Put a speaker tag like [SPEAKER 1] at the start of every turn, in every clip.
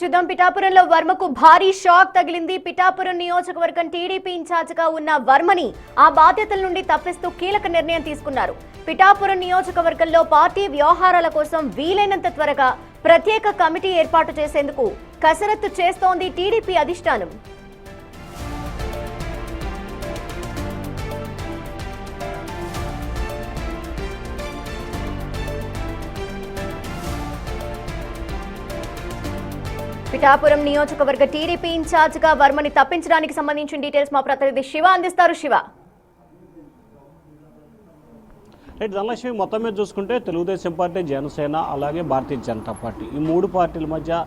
[SPEAKER 1] చూద్దాం. పిఠాపురంలో వర్మకు భారీ షాక్ తగిలింది. పిఠాపురం నియోజకవర్గం టీడీపీ ఇన్ఛార్జిగా ఉన్న వర్మని ఆ బాధ్యతల నుండి తప్పిస్తూ కీలక నిర్ణయం తీసుకున్నారు. పిఠాపురం నియోజకవర్గంలో పార్టీ వ్యవహారాల కోసం వీలైనంత త్వరగా ప్రత్యేక కమిటీ ఏర్పాటు చేసేందుకు కసరత్తు చేస్తోంది టీడీపీ అధిష్టానం. పిఠాపురం నియోజకవర్గ టీడీపీ ఇన్ఛార్జిగా వర్మని తప్పించడానికి సంబంధించిన డీటెయిల్స్ మా ప్రతినిధి శివ అందిస్తారు. శివ,
[SPEAKER 2] రైట్ ధనలక్ష్మి, మొత్తం మీద చూసుకుంటే తెలుగుదేశం పార్టీ, జనసేన అలాగే భారతీయ జనతా పార్టీ ఈ మూడు పార్టీల మధ్య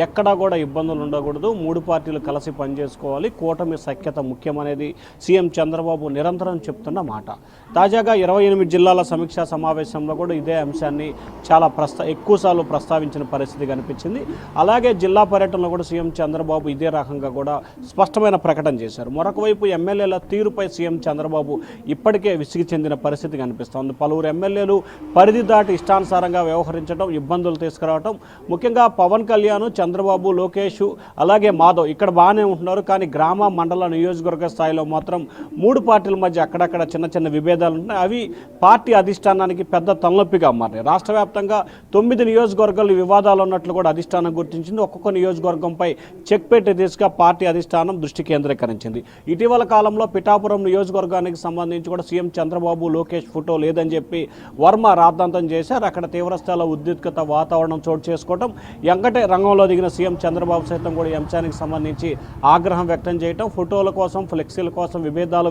[SPEAKER 2] ఎక్కడా కూడా ఇబ్బందులు ఉండకూడదు. మూడు పార్టీలు కలిసి పనిచేసుకోవాలి, కూటమి సఖ్యత ముఖ్యమనేది సీఎం చంద్రబాబు నిరంతరం చెప్తున్న మాట. తాజాగా 28 జిల్లాల సమీక్షా సమావేశంలో కూడా ఇదే అంశాన్ని చాలా ఎక్కువసార్లు ప్రస్తావించిన పరిస్థితి కనిపించింది. అలాగే జిల్లా పర్యటనలో కూడా సీఎం చంద్రబాబు ఇదే రకంగా కూడా స్పష్టమైన ప్రకటన చేశారు. మరొక వైపు ఎమ్మెల్యేల తీరుపై సీఎం చంద్రబాబు ఇప్పటికే విసిగి చెందిన పరిస్థితి కనిపిస్తోంది. పలువురు ఎమ్మెల్యేలు పరిధి దాటి ఇష్టానుసారంగా వ్యవహరించడం, ఇబ్బందులు తీసుకురావడం, ముఖ్యంగా పవన్ కళ్యాణ్, చంద్రబాబు, లోకేష్ అలాగే మాధవ్ ఇక్కడ బాగానే ఉంటున్నారు. కానీ గ్రామ, మండల, నియోజకవర్గ స్థాయిలో మాత్రం మూడు పార్టీల మధ్య అక్కడక్కడ చిన్న చిన్న విభేదాలు ఉంటున్నాయి. అవి పార్టీ అధిష్టానానికి పెద్ద తలనొప్పిగా మారాయి. రాష్ట్ర వ్యాప్తంగా 9 నియోజకవర్గాలు వివాదాలు ఉన్నట్లు కూడా అధిష్టానం గుర్తించింది. ఒక్కొక్క నియోజకవర్గంపై చెక్ పెట్టి దిశగా పార్టీ అధిష్టానం దృష్టి కేంద్రీకరించింది. ఇటీవల కాలంలో పిఠాపురం నియోజకవర్గానికి సంబంధించి కూడా సీఎం చంద్రబాబు, లోకేష్ ఫోటో లేదని చెప్పి వర్మ రాద్ధాంతం చేశారు. అక్కడ తీవ్రస్థాయిలో ఉద్రిక్తత వాతావరణం చోటు చేసుకోవడం, ఎంకటే రంగంలో దిగిన సీఎం చంద్రబాబు సైతం కూడా ఈ అంశానికి సంబంధించి ఆగ్రహం వ్యక్తం చేయడం, ఫోటోల కోసం, ఫ్లెక్సీల కోసం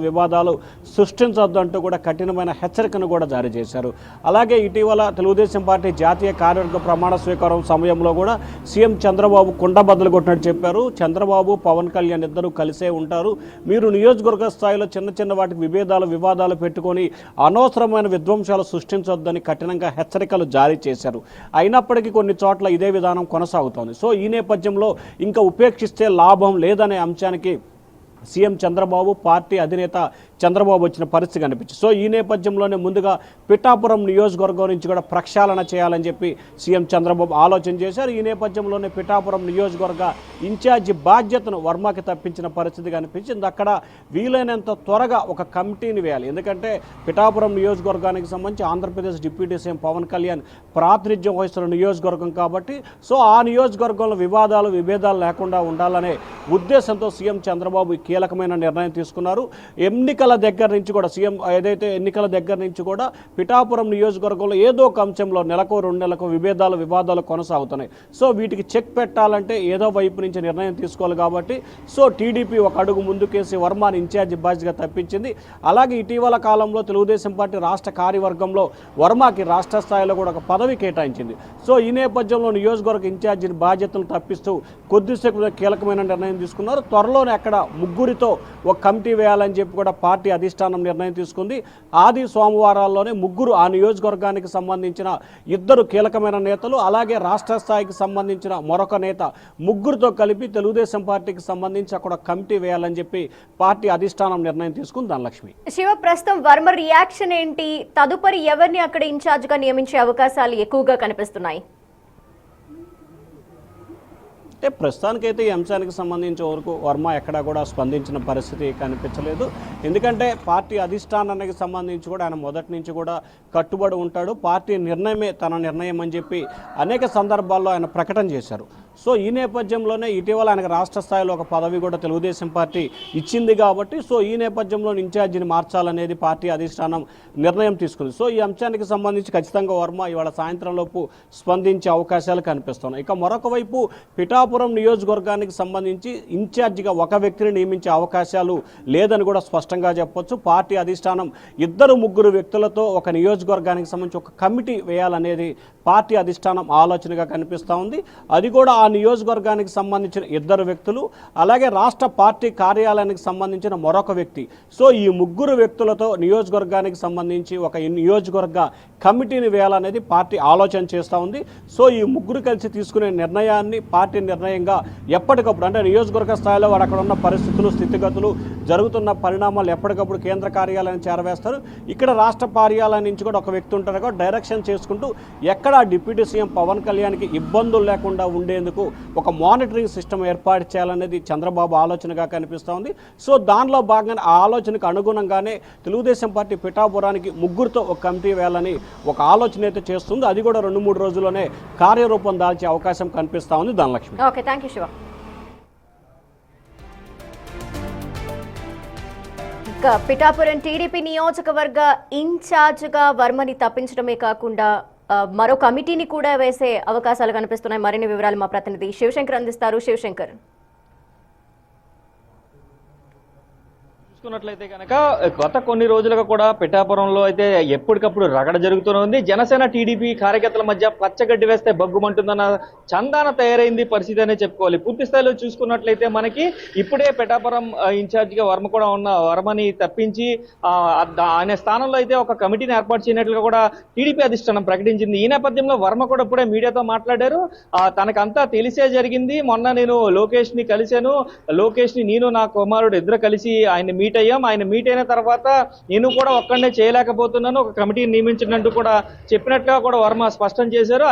[SPEAKER 2] వివాదాలు సృష్టించొద్దంటూ కూడా కఠినమైన హెచ్చరికను కూడా జారీ చేశారు. అలాగే ఇటీవల తెలుగుదేశం పార్టీ జాతీయ కార్యవర్గ ప్రమాణ స్వీకారం సమయంలో కూడా సీఎం చంద్రబాబు కుండబద్దలు కొట్టినట్టు చెప్పారు. చంద్రబాబు, పవన్ కళ్యాణ్ ఇద్దరు కలిసే ఉంటారు, మీరు నియోజకవర్గ స్థాయిలో చిన్న చిన్న వాటికి వివాదాలు పెట్టుకొని అనవసరమైన విధ్వంసాలు సృష్టించొద్దని కఠినంగా హెచ్చరికలు జారీ చేశారు. అయినప్పటికీ కొన్ని చోట్ల ఇదే విధానం కొనసాగుతోంది. సో ఈ నేపథ్యంలో ఇంకా ఉపేక్షిస్తే లాభం లేదనే అంశానికి సీఎం చంద్రబాబు, పార్టీ అధినేత చంద్రబాబు వచ్చిన పరిస్థితి కనిపించింది. సో ఈ నేపథ్యంలోనే ముందుగా పిఠాపురం నియోజకవర్గం నుంచి కూడా ప్రక్షాళన చేయాలని చెప్పి సీఎం చంద్రబాబు ఆలోచన చేశారు. ఈ నేపథ్యంలోనే పిఠాపురం నియోజకవర్గ ఇన్ఛార్జి బాధ్యతను వర్మకి తప్పించిన పరిస్థితి కనిపించింది. అక్కడ వీలైనంత త్వరగా ఒక కమిటీని వేయాలి. ఎందుకంటే పిఠాపురం నియోజకవర్గానికి సంబంధించి ఆంధ్రప్రదేశ్ డిప్యూటీ సీఎం పవన్ కళ్యాణ్ ప్రాతినిధ్యం వహిస్తున్న నియోజకవర్గం కాబట్టి సో ఆ నియోజకవర్గంలో విభేదాలు లేకుండా ఉండాలనే ఉద్దేశంతో సీఎం చంద్రబాబు కీలకమైన నిర్ణయం తీసుకున్నారు. ఎన్నికల దగ్గర నుంచి కూడా సీఎం ఏదైతే ఎన్నికల దగ్గర నుంచి కూడా పిఠాపురం నియోజకవర్గంలో ఏదో ఒక అంశంలో నెలకు 2 నెలలకు వివాదాలు కొనసాగుతున్నాయి. సో వీటికి చెక్ పెట్టాలంటే ఏదో వైపు నుంచి నిర్ణయం తీసుకోవాలి కాబట్టి సో టీడీపీ ఒక అడుగు ముందుకేసి వర్మని ఇన్ఛార్జి బాధ్యతగా తప్పించింది. అలాగే ఇటీవల కాలంలో తెలుగుదేశం పార్టీ రాష్ట్ర కార్యవర్గంలో వర్మకి రాష్ట్ర స్థాయిలో కూడా ఒక పదవి కేటాయించింది. సో ఈ నేపథ్యంలో నియోజకవర్గ ఇన్ఛార్జిని బాధ్యతలను తప్పిస్తూ కొద్దిసేపు కీలకమైన నిర్ణయం తీసుకున్నారు. త్వరలోనే అక్కడ ముగ్గురితో ఒక కమిటీ వేయాలని చెప్పి కూడా పార్టీ అధిష్టానం నిర్ణయం తీసుకుంది. ఆది సోమవారాల్లోనే ముగ్గురు ఆ నియోజకవర్గానికి సంబంధించిన 2 కీలకమైన నేతలు అలాగే రాష్ట్ర స్థాయికి సంబంధించిన మరొక నేత ముగ్గురితో కలిపి తెలుగుదేశం పార్టీకి సంబంధించి అక్కడ కమిటీ వేయాలని చెప్పి పార్టీ అధిష్టానం నిర్ణయం తీసుకుంది. ధనలక్ష్మి,
[SPEAKER 1] శివ, ప్రస్తుతం వర్మ రియాక్షన్ ఏంటి? తదుపరి ఎవరిని అక్కడ ఇన్ఛార్జిగా నియమించే అవకాశాలు ఎక్కువగా కనిపిస్తున్నాయి?
[SPEAKER 2] అంటే ప్రస్తుతానికైతే ఈ అంశానికి సంబంధించిన వరకు వర్మ ఎక్కడా కూడా స్పందించిన పరిస్థితి కనిపించలేదు. ఎందుకంటే పార్టీ అధిష్టానానికి సంబంధించి కూడా ఆయన మొదటి నుంచి కూడా కట్టుబడి ఉంటాడు. పార్టీ నిర్ణయమే తన నిర్ణయం అని చెప్పి అనేక సందర్భాల్లో ఆయన ప్రకటన చేశారు. సో ఈ నేపథ్యంలోనే ఇటీవల ఆయనకు రాష్ట్ర స్థాయిలో ఒక పదవి కూడా తెలుగుదేశం పార్టీ ఇచ్చింది కాబట్టి సో ఈ నేపథ్యంలో ఇన్ఛార్జిని మార్చాలనేది పార్టీ అధిష్టానం నిర్ణయం తీసుకుంది. సో ఈ అంశానికి సంబంధించి ఖచ్చితంగా వర్మ ఇవాళ సాయంత్రంలోపు స్పందించే అవకాశాలు కనిపిస్తున్నాయి. ఇక మరొక వైపు పిఠాపురం నియోజకవర్గానికి సంబంధించి ఇన్ఛార్జిగా ఒక వ్యక్తిని నియమించే అవకాశాలు లేదని కూడా స్పష్టంగా చెప్పొచ్చు. పార్టీ అధిష్టానం 2-3 వ్యక్తులతో ఒక నియోజకవర్గానికి సంబంధించి ఒక కమిటీ వేయాలనేది పార్టీ అధిష్టానం ఆలోచనగా కనిపిస్తూ ఉంది. అది కూడా ఆ నియోజకవర్గానికి సంబంధించిన 2 వ్యక్తులు అలాగే రాష్ట్ర పార్టీ కార్యాలయానికి సంబంధించిన మరొక వ్యక్తి. సో ఈ 3 వ్యక్తులతో నియోజకవర్గానికి సంబంధించి ఒక నియోజకవర్గ కమిటీని వేయాలనేది పార్టీ ఆలోచన చేస్తూ ఉంది. సో ఈ 3 కలిసి తీసుకునే నిర్ణయాన్ని పార్టీ నిర్ణయంగా ఎప్పటికప్పుడు అంటే నియోజకవర్గ స్థాయిలో అక్కడ ఉన్న పరిస్థితులు, స్థితిగతులు, జరుగుతున్న పరిణామాలు ఎప్పటికప్పుడు కేంద్ర కార్యాలయాన్ని చేరవేస్తారు. ఇక్కడ రాష్ట్ర కార్యాలయం నుంచి కూడా ఒక వ్యక్తి ఉంటారు కాబట్టి డైరెక్షన్ చేసుకుంటూ ఎక్కడ డిప్యూటీ సీఎం పవన్ కళ్యాణ్కి ఇబ్బందులు లేకుండా ఉండేందుకు ఒక మానిటరింగ్ సిస్టమ్ ఏర్పాటు చేయాలనేది చంద్రబాబు ఆలోచనగా కనిపిస్తూ ఉంది. సో దానిలో భాగంగా ఆ ఆలోచనకు అనుగుణంగానే తెలుగుదేశం పార్టీ పిఠాపురానికి ముగ్గురుతో ఒక కమిటీ వేయాలని ఒక ఆలోచన అయితే చేస్తుంది. అది కూడా 2-3 రోజుల్లోనే కార్యరూపం దాల్చే అవకాశం కనిపిస్తూ ఉంది. Dhanalakshmi.
[SPEAKER 1] Okay, thank you Shiva. ఇక పిఠాపురం టీడీపీ నియోజకవర్గ ఇన్ఛార్జ్గా వర్మని తప్పించడమే కాకుండా మరో కమిటీని కూడా వేసే అవకాశాలు కనిపిస్తున్నాయి. మరిన్ని వివరాలు మా ప్రతినిధి శివశంకర్ అందిస్తారు. శివశంకర్,
[SPEAKER 3] చూసుకున్నట్లయితే కనుక గత కొన్ని రోజులుగా కూడా పిఠాపురంలో అయితే ఎప్పటికప్పుడు రగడ జరుగుతూనే ఉంది. జనసేన టీడీపీ కార్యకర్తల మధ్య పచ్చగడ్డి వేస్తే బగ్గుమంటుందన్న చందాన తయారైంది పరిస్థితి అనే చెప్పుకోవాలి. పూర్తి స్థాయిలో చూసుకున్నట్లయితే మనకి ఇప్పుడే పిఠాపురం ఇన్ఛార్జిగా వర్మ కూడా ఉన్న వర్మని తప్పించి ఆయన స్థానంలో అయితే ఒక కమిటీని ఏర్పాటు చేయనట్లుగా కూడా టీడీపీ అధిష్టానం ప్రకటించింది. ఈ నేపథ్యంలో వర్మ కూడా ఇప్పుడే మీడియాతో మాట్లాడారు. తనకంతా తెలిసే జరిగింది. మొన్న నేను లోకేష్ ని కలిశాను, లోకేష్ ని నేను నా కుమారుడు ఇద్దరు కలిసి ఆయన మీట్ అయ్యాం. ఆయన మీట్ అయిన తర్వాత నేను కూడా ఒక్కడనే చేయలేకపోతున్నాను, ఒక కమిటీని నియమించినట్టు కూడా చెప్పినట్లుగా కూడా వర్మ స్పష్టం చేశారు.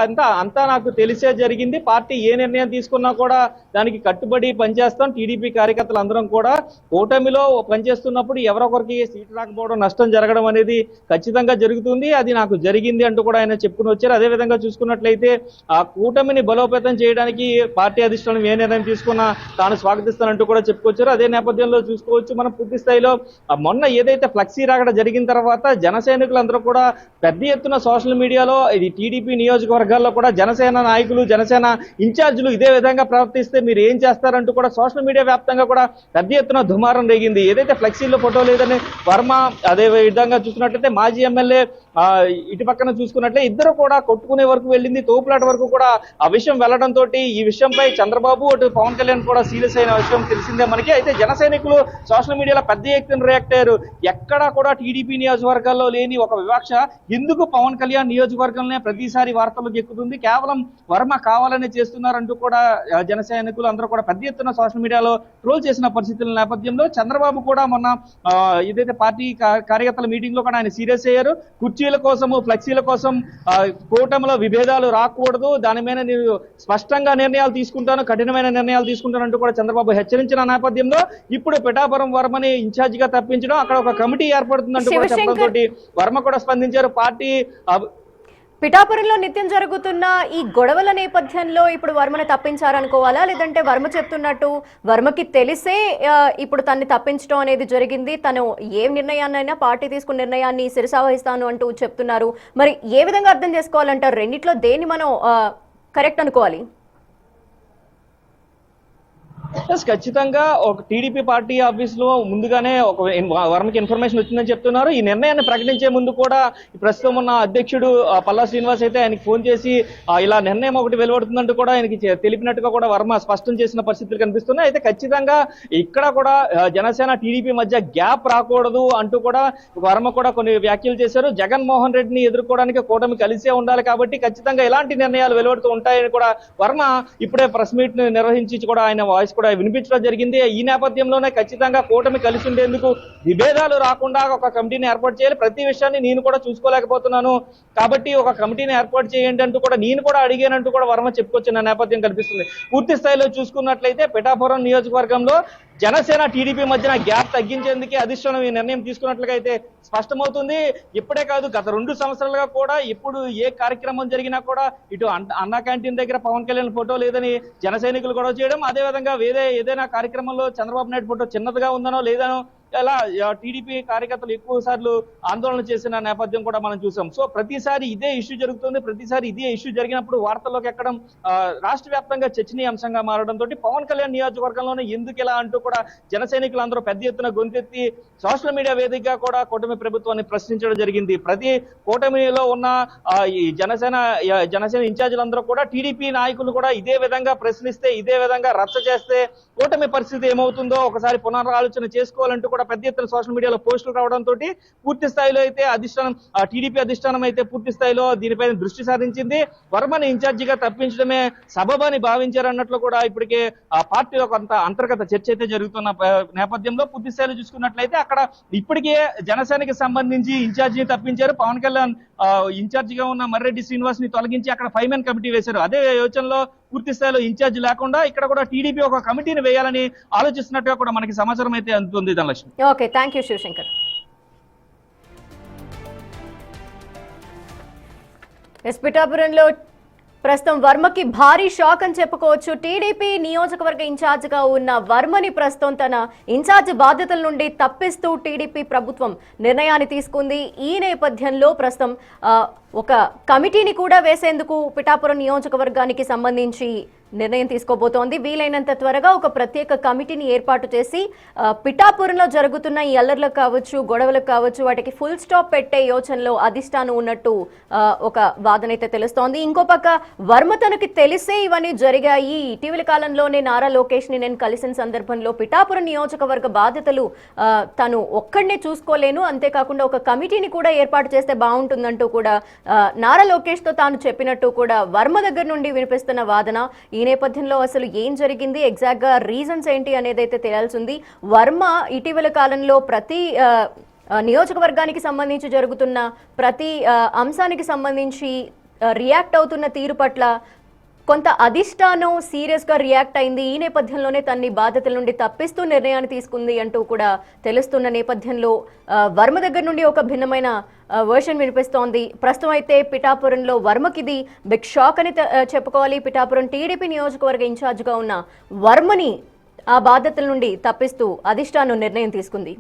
[SPEAKER 3] అంతా నాకు తెలిసే జరిగింది. పార్టీ ఏ నిర్ణయం తీసుకున్నా కూడా దానికి కట్టుబడి పనిచేస్తాం. టీడీపీ కార్యకర్తలు అందరం కూడా కూటమిలో పనిచేస్తున్నప్పుడు ఎవరొకరికి సీటు రాకపోవడం, నష్టం జరగడం అనేది ఖచ్చితంగా జరుగుతుంది. అది నాకు జరిగింది అంటూ కూడా ఆయన చెప్పుకుని వచ్చారు. అదేవిధంగా చూసుకున్నట్లయితే ఆ కూటమిని బలోపేతం చేయడానికి పార్టీ అధిష్టానం ఏ నిర్ణయం తీసుకున్నా తాను స్వాగతిస్తానంటూ కూడా చెప్పుకొచ్చారు. అదే నేపథ్యంలో చూసుకోవచ్చు మనం పూర్తి స్థాయిలో మొన్న ఏదైతే ఫ్లెక్సీ రాకడ జరిగిన తర్వాత జన సైనికులందరూ కూడా పెద్ద ఎత్తున సోషల్ మీడియాలో ఇది టీడీపీ నియోజకవర్గాల్లో కూడా జనసేన నాయకులు, జనసేన ఇన్ఛార్జీలు ఇదే విధంగా ప్రవర్తిస్తే మీరు ఏం చేస్తారంటూ కూడా సోషల్ మీడియా వ్యాప్తంగా కూడా పెద్ద ఎత్తున దుమారం రేగింది. ఏదైతే ఫ్లెక్సీలో ఫోటో లేదని వర్మ, అదే విధంగా చూసుకున్నట్లయితే మాజీ ఎమ్మెల్యే ఇటు పక్కన చూసుకున్నట్లే ఇద్దరు కూడా కొట్టుకునే వరకు వెళ్ళింది, తోపులాట వరకు కూడా ఆ విషయం వెళ్లడంతో ఈ విషయంపై చంద్రబాబు అటు పవన్ కళ్యాణ్ కూడా సీరియస్ అయిన విషయం తెలిసిందే మనకి. అయితే జన సైనికులు సోషల్ మీడియాలో పెద్ద ఎత్తున రియాక్ట్ అయ్యారు. ఎక్కడా కూడా టీడీపీ నియోజకవర్గాల్లో లేని ఒక వివక్ష ఎందుకు పవన్ కళ్యాణ్ నియోజకవర్గంలోనే ప్రతిసారి వార్తలకు ఎక్కుతుంది, కేవలం వర్మ కావాలని చేస్తున్నారంటూ కూడా జన సైనికులు అందరూ కూడా పెద్ద ఎత్తున సోషల్ మీడియాలో ట్రోల్ చేసిన పరిస్థితుల నేపథ్యంలో చంద్రబాబు కూడా మొన్న ఏదైతే పార్టీ కార్యకర్తల మీటింగ్ లో కూడా ఆయన సీరియస్ అయ్యారు. కుర్చీల కోసము, ఫ్లెక్సీల కోసం కూటమిలో విభేదాలు రాకూడదు, దాని మీద నేను స్పష్టంగా నిర్ణయాలు తీసుకుంటాను, కఠినమైన నిర్ణయాలు తీసుకుంటానంటూ కూడా చంద్రబాబు హెచ్చరించిన నేపథ్యంలో ఇప్పుడు పిఠాపురం వర్మని ఇన్ఛార్జ్ గా తప్పించడం, అక్కడ ఒక కమిటీ ఏర్పడుతుందంటూ కూడా చెప్పడంతో వర్మ కూడా స్పందించారు. పార్టీ
[SPEAKER 1] పిఠాపురంలో నిత్యం జరుగుతున్న ఈ గొడవల నేపథ్యంలో ఇప్పుడు వర్మని తప్పించారనుకోవాలా, లేదంటే వర్మ చెప్తున్నట్టు వర్మకి తెలిసే ఇప్పుడు తన్ని తప్పించడం అనేది జరిగింది, తను ఏ నిర్ణయాన్నైనా పార్టీ తీసుకున్న నిర్ణయాన్ని శిరసావహిస్తాను అంటూ చెప్తున్నారు. మరి ఏ విధంగా అర్థం చేసుకోవాలంటారు? రెండిట్లో దేన్ని మనం కరెక్ట్ అనుకోవాలి?
[SPEAKER 3] ఖచ్చితంగా ఒక టీడీపీ పార్టీ ఆఫీస్ లో ముందుగానే ఒక వర్మకి ఇన్ఫర్మేషన్ వచ్చిందని చెప్తున్నారు. ఈ నిర్ణయాన్ని ప్రకటించే ముందు కూడా ప్రస్తుతం ఉన్న అధ్యక్షుడు పల్లా శ్రీనివాస్ అయితే ఆయనకి ఫోన్ చేసి ఇలా నిర్ణయం ఒకటి వెలువడుతుందంటూ కూడా ఆయనకి తెలిపినట్టుగా కూడా వర్మ స్పష్టం చేసిన పరిస్థితులు కనిపిస్తున్నాయి. అయితే ఖచ్చితంగా ఇక్కడ కూడా జనసేన టీడీపీ మధ్య గ్యాప్ రాకూడదు అంటూ కూడా వర్మ కూడా కొన్ని వ్యాఖ్యలు చేశారు. జగన్మోహన్ రెడ్డిని ఎదుర్కోవడానికి కూటమి కలిసే ఉండాలి కాబట్టి ఖచ్చితంగా ఎలాంటి నిర్ణయాలు వెలువడుతూ ఉంటాయని కూడా వర్మ ఇప్పుడే ప్రెస్ మీట్ నిర్వహించి కూడా ఆయన వాయిస్ కూడా వినిపించడం జరిగింది. ఈ నేపథ్యంలోనే ఖచ్చితంగా కూటమి కలిసి ఉండేందుకు విభేదాలు రాకుండా ఒక కమిటీని ఏర్పాటు చేయాలి, ప్రతి విషయాన్ని నేను కూడా చూసుకోలేకపోతున్నాను కాబట్టి ఒక కమిటీని ఏర్పాటు చేయండి అంటూ కూడా నేను కూడా అడిగానంటూ కూడా వర్మ చెప్పుకొచ్చిన నేపథ్యం కనిపిస్తుంది. పూర్తి స్థాయిలో చూసుకున్నట్లయితే పిఠాపురం నియోజకవర్గంలో జనసేన టీడీపీ మధ్యన గ్యాప్ తగ్గించేందుకే అధిష్టానం ఈ నిర్ణయం తీసుకున్నట్లుగా అయితే స్పష్టమవుతుంది. ఇప్పుడే కాదు, గత 2 సంవత్సరాలుగా కూడా ఇప్పుడు ఏ కార్యక్రమం జరిగినా కూడా ఇటు అన్నా క్యాంటీన్ దగ్గర పవన్ కళ్యాణ్ ఫోటో లేదని జన సైనికులు గొడవ చేయడం, అదేవిధంగా ఏదైనా కార్యక్రమంలో చంద్రబాబు నాయుడు ఫోటో చిన్నదిగా ఉందనో లేదనో ఇలా టీడీపీ కార్యకర్తలు ఎక్కువ సార్లు ఆందోళన చేసిన నేపథ్యం కూడా మనం చూసాం. సో ప్రతిసారి ఇదే ఇష్యూ జరుగుతుంది, ప్రతిసారి ఇదే ఇష్యూ జరిగినప్పుడు వార్తల్లోకి ఎక్కడం రాష్ట్ర వ్యాప్తంగా చర్చనీయాంశంగా మారడంతో పవన్ కళ్యాణ్ నియోజకవర్గంలోనే ఎందుకు ఇలా అంటూ కూడా జన సైనికులు అందరూ పెద్ద ఎత్తున గొంతెత్తి సోషల్ మీడియా వేదికగా కూడా కూటమి ప్రభుత్వాన్ని ప్రశ్నించడం జరిగింది. ప్రతి కూటమిలో ఉన్న ఈ జనసేన ఇన్ఛార్జీలందరూ కూడా టీడీపీ నాయకులు కూడా ఇదే విధంగా ప్రశ్నిస్తే, ఇదే విధంగా రచ్చ చేస్తే కూటమి పరిస్థితి ఏమవుతుందో ఒకసారి పునరాలోచన చేసుకోవాలంటూ కూడా పెద్ద ఎత్తున సోషల్ మీడియాలో పోస్టులు రావడంతో పూర్తి స్థాయిలో అయితే అధిష్టానం టీడీపీ అధిష్టానం అయితే పూర్తి స్థాయిలో దీనిపైన దృష్టి సారించింది. వర్మని ఇన్ఛార్జిగా తప్పించడమే సబబని భావించారన్నట్లు కూడా ఇప్పటికే ఆ పార్టీలో కొంత అంతర్గత చర్చ అయితే జరుగుతున్న నేపథ్యంలో పూర్తి స్థాయిలో చూసుకున్నట్లయితే అక్కడ ఇప్పటికే జనసేనకి సంబంధించి ఇన్ఛార్జిని తప్పించారు. పవన్ కళ్యాణ్ ఇన్ఛార్జిగా ఉన్న మర్రెడ్డి శ్రీనివాస్ ని తొలగించి అక్కడ 5 మెన్ కమిటీ వేశారు. అదే యోచనలో పూర్తి స్థాయిలో ఇన్ఛార్జ్ లేకుండా ఇక్కడ కూడా టీడీపీ ఒక కమిటీని వేయాలని ఆలోచిస్తున్నట్టుగా కూడా మనకి సమాచారం అయితే అందుతుంది. Dhanalakshmi.
[SPEAKER 1] Okay, thank you Shivashankar. పిఠాపురంలో ప్రస్తుతం వర్మకి భారీ షాక్ అని చెప్పుకోవచ్చు. టీడీపీ నియోజకవర్గ ఇన్ఛార్జిగా ఉన్న వర్మని ప్రస్తుతం తన ఇన్ఛార్జ్ బాధ్యతల నుండి తప్పిస్తూ టీడీపీ ప్రభుత్వం నిర్ణయాన్ని తీసుకుంది. ఈ నేపథ్యంలో ప్రస్తుతం ఒక కమిటీని కూడా వేసేందుకు పిఠాపురం నియోజకవర్గానికి సంబంధించి నిర్ణయం తీసుకోబోతోంది. వీలైనంత త్వరగా ఒక ప్రత్యేక కమిటీని ఏర్పాటు చేసి పిఠాపురంలో జరుగుతున్న ఈ అల్లర్లకు కావచ్చు, గొడవలకు కావచ్చు, వాటికి ఫుల్ స్టాప్ పెట్టే యోచనలో అధిష్టానం ఉన్నట్టు ఒక వాదన అయితే తెలుస్తోంది. ఇంకో పక్క వర్మ తనకి తెలిసే ఇవన్నీ జరిగాయి, ఇటీవల కాలంలోనే నారా లోకేష్ ని నేను కలిసిన సందర్భంలో పిఠాపురం నియోజకవర్గ బాధ్యతలు తను ఒక్కడనే చూసుకోలేను, అంతేకాకుండా ఒక కమిటీని కూడా ఏర్పాటు చేస్తే బాగుంటుందంటూ కూడా నారా లోకేష్ తో తాను చెప్పినట్టు కూడా వర్మ దగ్గర నుండి వినిపిస్తున్న వాదన. ఈ నేపథ్యంలో అసలు ఏం జరిగింది, ఎగ్జాక్ట్ గా రీజన్స్ ఏంటి అనేది అయితే తెలియాల్సింది. వర్మ ఇటీవల కాలంలో ప్రతి నియోజకవర్గానికి సంబంధించి జరుగుతున్న ప్రతి అంశానికి సంబంధించి రియాక్ట్ అవుతున్న తీరు పట్ల కొంత అధిష్టానం సీరియస్ గా రియాక్ట్ అయింది. ఈ నేపథ్యంలోనే తన్ని బాధ్యతల నుండి తప్పిస్తూ నిర్ణయాన్ని తీసుకుంది అంటూ కూడా తెలుస్తున్న నేపథ్యంలో వర్మ దగ్గర నుండి ఒక భిన్నమైన వర్షన్ వినిపిస్తోంది. ప్రస్తుతం అయితే పిఠాపురంలో వర్మకి ఇది బిగ్ షాక్ అని చెప్పుకోవాలి. పిఠాపురం టీడీపీ నియోజకవర్గ ఇన్ఛార్జిగా ఉన్న వర్మని ఆ బాధ్యతల నుండి తప్పిస్తూ అధిష్టానం నిర్ణయం తీసుకుంది.